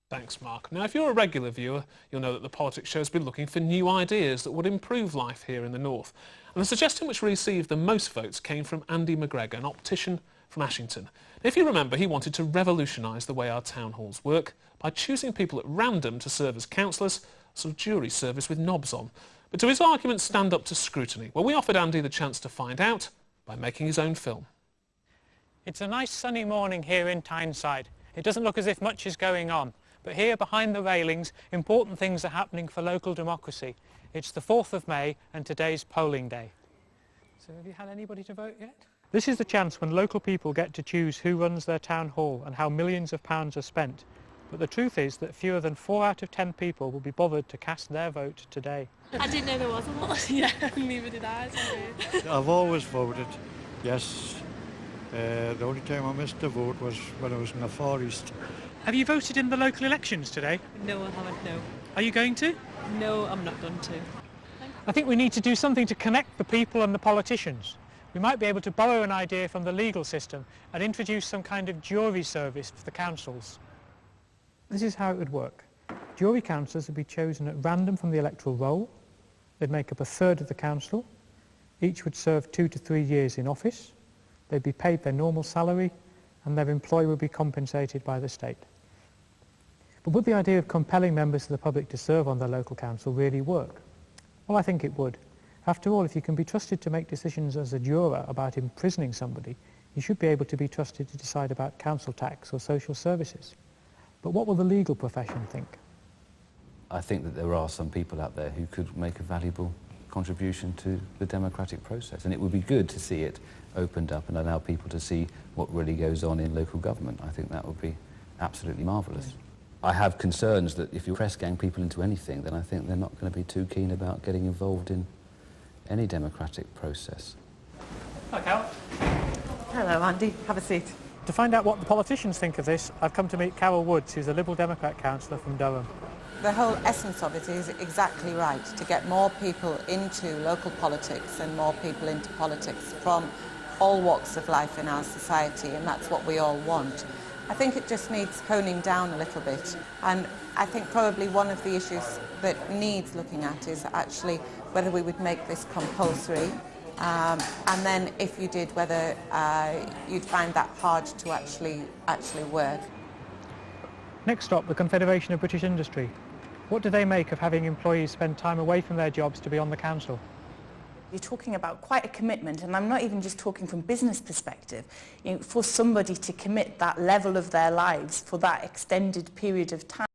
Thanks, Mark. Now, if you're a regular viewer, you'll know that the Politics Show's been looking for new ideas that would improve life here in the north. And the suggestion which received the most votes came from Andy McGregor, an optician from Ashington. If you remember, he wanted to revolutionise the way our town halls work by choosing people at random to serve as councillors, a sort of jury service with knobs on. But do his arguments stand up to scrutiny? Well, we offered Andy the chance to find out by making his own film. It's a nice sunny morning here in Tyneside. It doesn't look as if much is going on. But here behind the railings, important things are happening for local democracy. It's the 4th of May and today's polling day. So have you had anybody to vote yet? This is the chance when local people get to choose who runs their town hall and how millions of pounds are spent. But the truth is that fewer than 4 out of 10 people will be bothered to cast their vote today. I didn't know there was a lot. Yeah, neither did I. Sorry. I've always voted yes. The only time I missed a vote was when I was in the Far East. Have you voted in the local elections today? No, I haven't, no. Are you going to? No, I'm not going to. I think we need to do something to connect the people and the politicians. We might be able to borrow an idea from the legal system and introduce some kind of jury service for the councils. This is how it would work. Jury councillors would be chosen at random from the electoral roll. They'd make up a third of the council. Each would serve 2 to 3 years in office. They'd be paid their normal salary and their employer would be compensated by the state. But would the idea of compelling members of the public to serve on their local council really work? Well, I think it would. After all, if you can be trusted to make decisions as a juror about imprisoning somebody, you should be able to be trusted to decide about council tax or social services. But what will the legal profession think? I think that there are some people out there who could make a valuable contribution to the democratic process, and it would be good to see it opened up and allow people to see what really goes on in local government. I think that would be absolutely marvellous. I have concerns that if you press gang people into anything, then I think they're not going to be too keen about getting involved in any democratic process. Hi, Carol. Hello, Andy. Have a seat. To find out what the politicians think of this, I've come to meet Carol Woods, who's a Liberal Democrat councillor from Durham. The whole essence of it is exactly right, to get more people into local politics and more people into politics from all walks of life in our society, and that's what we all want. I think it just needs honing down a little bit, and I think probably one of the issues that needs looking at is actually whether we would make this compulsory, and then if you did, whether you'd find that hard to actually work. Next stop, the Confederation of British Industry. What do they make of having employees spend time away from their jobs to be on the council? You're talking about quite a commitment, and I'm not even just talking from business perspective. You know, for somebody to commit that level of their lives for that extended period of time,